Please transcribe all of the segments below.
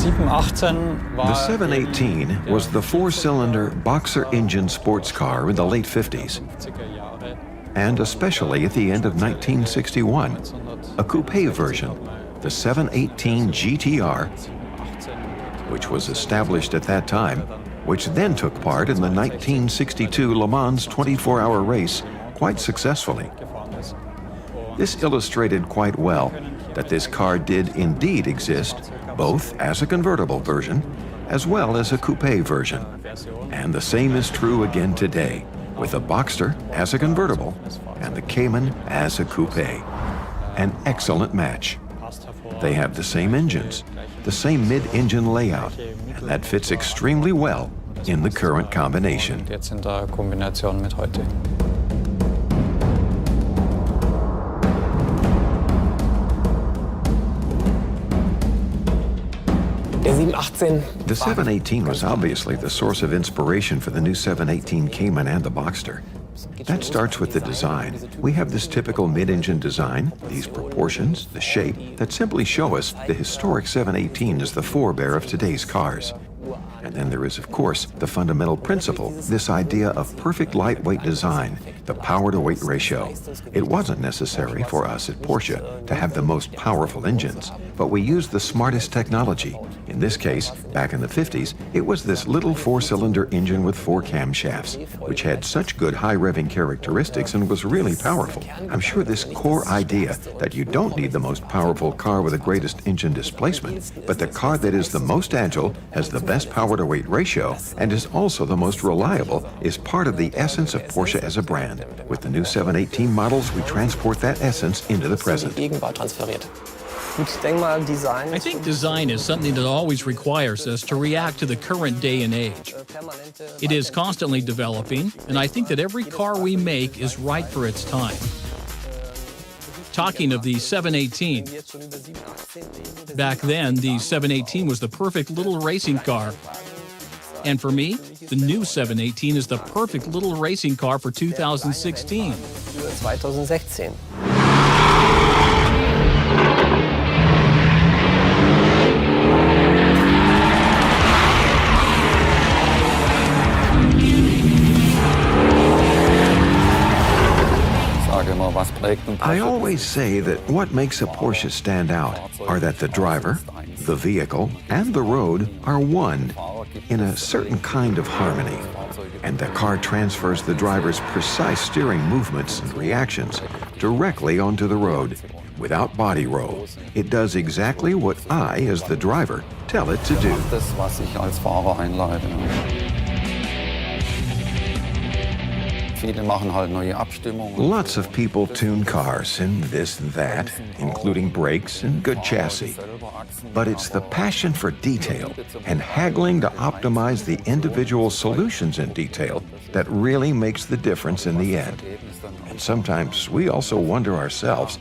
The 718 was the four-cylinder Boxer engine sports car in the late 50s, and especially at the end of 1961, a coupe version, the 718 GTR, which was established at that time, which then took part in the 1962 Le Mans 24-hour race quite successfully. This illustrated quite well that this car did indeed exist, both as a convertible version as well as a coupe version. And the same is true again today, with the Boxster as a convertible and the Cayman as a coupe. An excellent match. They have the same engines, the same mid-engine layout, and that fits extremely well in the current combination. The 718 was obviously the source of inspiration for the new 718 Cayman and the Boxster. That starts with the design. We have this typical mid-engine design, these proportions, the shape, that simply show us the historic 718 is the forebear of today's cars. And then there is, of course, the fundamental principle, this idea of perfect lightweight design, the power-to-weight ratio. It wasn't necessary for us at Porsche to have the most powerful engines, but we used the smartest technology. In this case, back in the 50s, it was this little four-cylinder engine with four camshafts, which had such good high-revving characteristics and was really powerful. I'm sure this core idea that you don't need the most powerful car with the greatest engine displacement, but the car that is the most agile, has the best power-to-weight ratio, and is also the most reliable, is part of the essence of Porsche as a brand. With the new 718 models, we transport that essence into the present. I think design is something that always requires us to react to the current day and age. It is constantly developing, and I think that every car we make is right for its time. Talking of the 718, back then the 718 was the perfect little racing car. And for me, the new 718 is the perfect little racing car for 2016. I always say that what makes a Porsche stand out are that the driver, the vehicle, and the road are one in a certain kind of harmony. And the car transfers the driver's precise steering movements and reactions directly onto the road, without body roll. It does exactly what I, as the driver, tell it to do. Lots of people tune cars and this and that, including brakes and good chassis. But it's the passion for detail and haggling to optimize the individual solutions in detail that really makes the difference in the end. And sometimes we also wonder ourselves,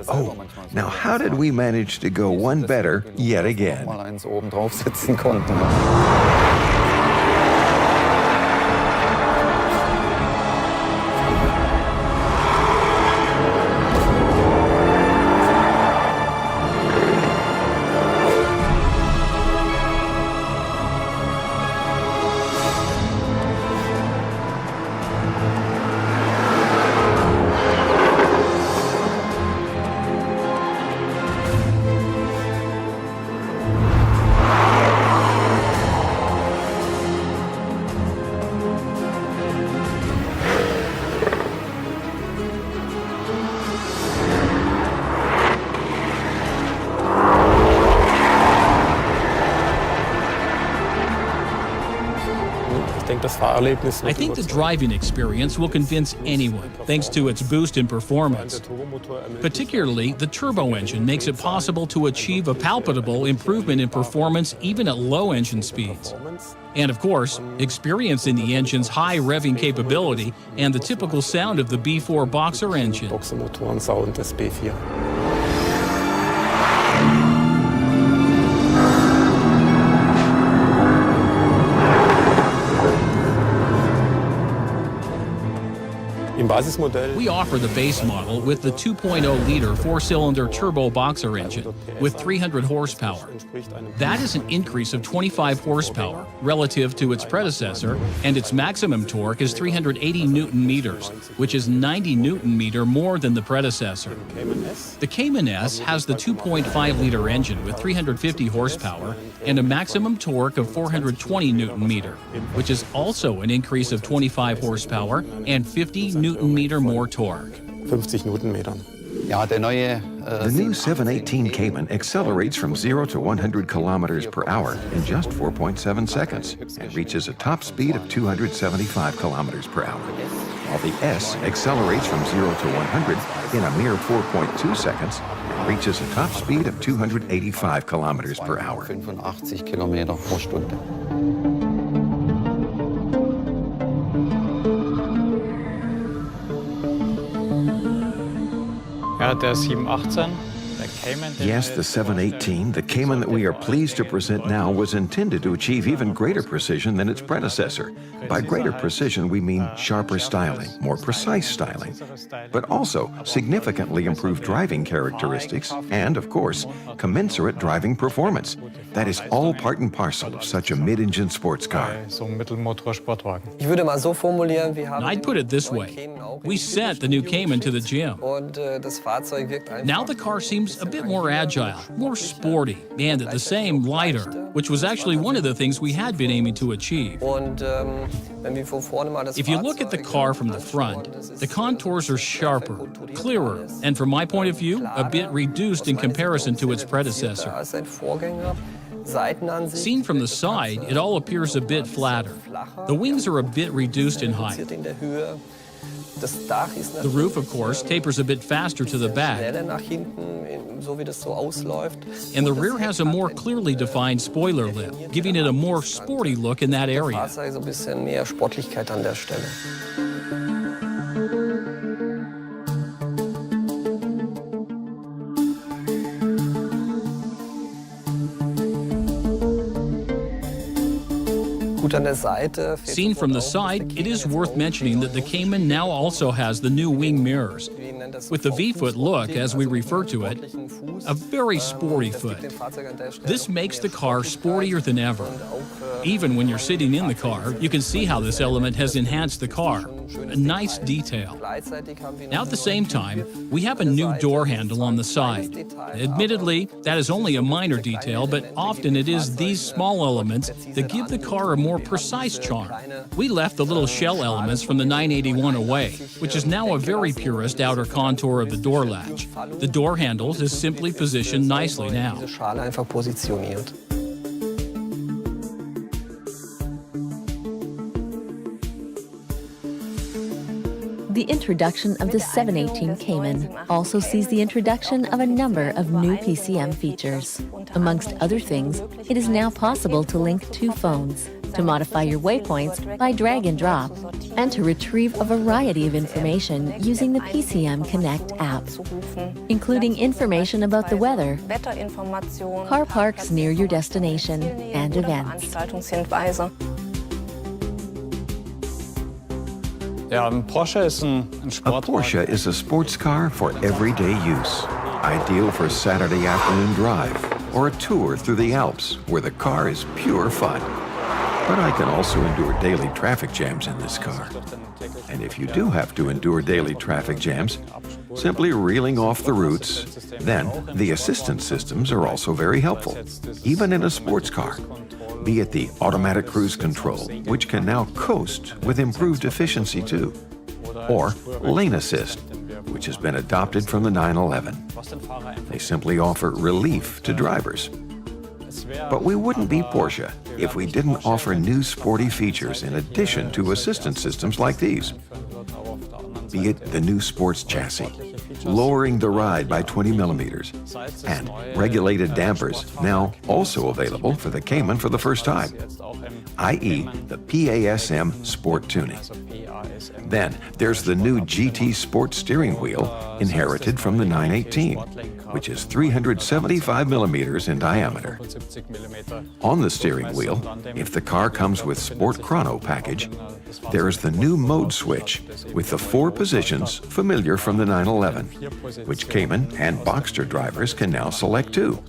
oh, now how did we manage to go one better yet again? I think the driving experience will convince anyone, thanks to its boost in performance. Particularly, the turbo engine makes it possible to achieve a palpable improvement in performance even at low engine speeds. And of course, experience in the engine's high revving capability and the typical sound of the B4 Boxer engine. We offer the base model with the 2.0-liter four-cylinder turbo boxer engine with 300 horsepower. That is an increase of 25 horsepower relative to its predecessor, and its maximum torque is 380 Newton-meters, which is 90 Newton-meter more than the predecessor. The Cayman S has the 2.5-liter engine with 350 horsepower and a maximum torque of 420 Newton-meter, which is also an increase of 25 horsepower and 50 Newton-meter more torque. 50 Newtonmetern. The new 718 Cayman accelerates from 0 to 100 kilometers per hour in just 4.7 seconds and reaches a top speed of 275 kilometers per hour, while the S accelerates from 0 to 100 in a mere 4.2 seconds and reaches a top speed of 285 kilometers per hour. 85 Kilometer pro Stunde. Ja, der 718, der Cayman. Yes, the 718, the Cayman that we are pleased to present now, was intended to achieve even greater precision than its predecessor. By greater precision, we mean sharper styling, more precise styling, but also significantly improved driving characteristics and, of course, commensurate driving performance. That is all part and parcel of such a mid-engine sports car. So ein Mittelmotor-Sportwagen. I'd put it this way. We sent the new Cayman to the gym. Now the car seems a bit more agile, more sporty, and at the same lighter, which was actually one of the things we had been aiming to achieve. If you look at the car from the front, the contours are sharper, clearer, and from my point of view, a bit reduced in comparison to its predecessor. Seen from the side, it all appears a bit flatter. The wings are a bit reduced in height. The roof, of course, tapers a bit faster to the back, and the rear has a more clearly defined spoiler lip, giving it a more sporty look in that area. Seen from the side, it is worth mentioning that the Cayman now also has the new wing mirrors. With the V-foot look, as we refer to it, a very sporty foot. This makes the car sportier than ever. Even when you're sitting in the car, you can see how this element has enhanced the car. A nice detail. Now at the same time, we have a new door handle on the side. Admittedly, that is only a minor detail, but often it is these small elements that give the car a more precise charm. We left the little shell elements from the 981 away, which is now a very purist outer contour of the door latch. The door handle is simply positioned nicely now. The introduction of the 718 Cayman also sees the introduction of a number of new PCM features. Amongst other things, it is now possible to link two phones, to modify your waypoints by drag and drop, and to retrieve a variety of information using the PCM Connect app, including information about the weather, car parks near your destination, and events. Ja, ein Porsche ist ein A Sportwagen. Porsche is a sports car for everyday use, ideal for Saturday afternoon drive or a tour through the Alps where the car is pure fun. But I can also endure daily traffic jams in this car. And if you do have to endure daily traffic jams, simply reeling off the routes, then the assistance systems are also very helpful, even in a sports car. Be it the automatic cruise control, which can now coast with improved efficiency too, or lane assist, which has been adopted from the 911. They simply offer relief to drivers. But we wouldn't be Porsche if we didn't offer new sporty features in addition to assistance systems like these. Be it the new sports chassis, lowering the ride by 20 millimeters, and regulated dampers, now also available for the Cayman for the first time, i.e. the PASM Sport Tuning. Then there's the new GT Sport steering wheel, inherited from the 918, which is 375 millimeters in diameter. On the steering wheel, if the car comes with Sport Chrono package, there is the new mode switch with the 4 positions familiar from the 911, which Cayman and Boxster drivers can now select too,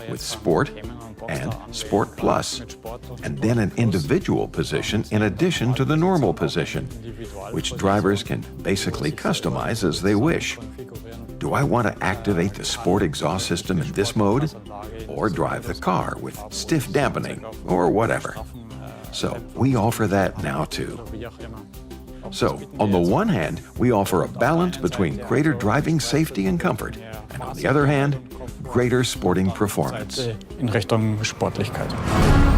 with Sport and Sport Plus, and then an individual position in addition to the normal position, which drivers can basically customize as they wish. Do I want to activate the Sport exhaust system in this mode, or drive the car with stiff dampening, or whatever? So we offer that now too. So, on the one hand, we offer a balance between greater driving safety and comfort, and on the other hand, greater sporting performance. In Richtung Sportlichkeit.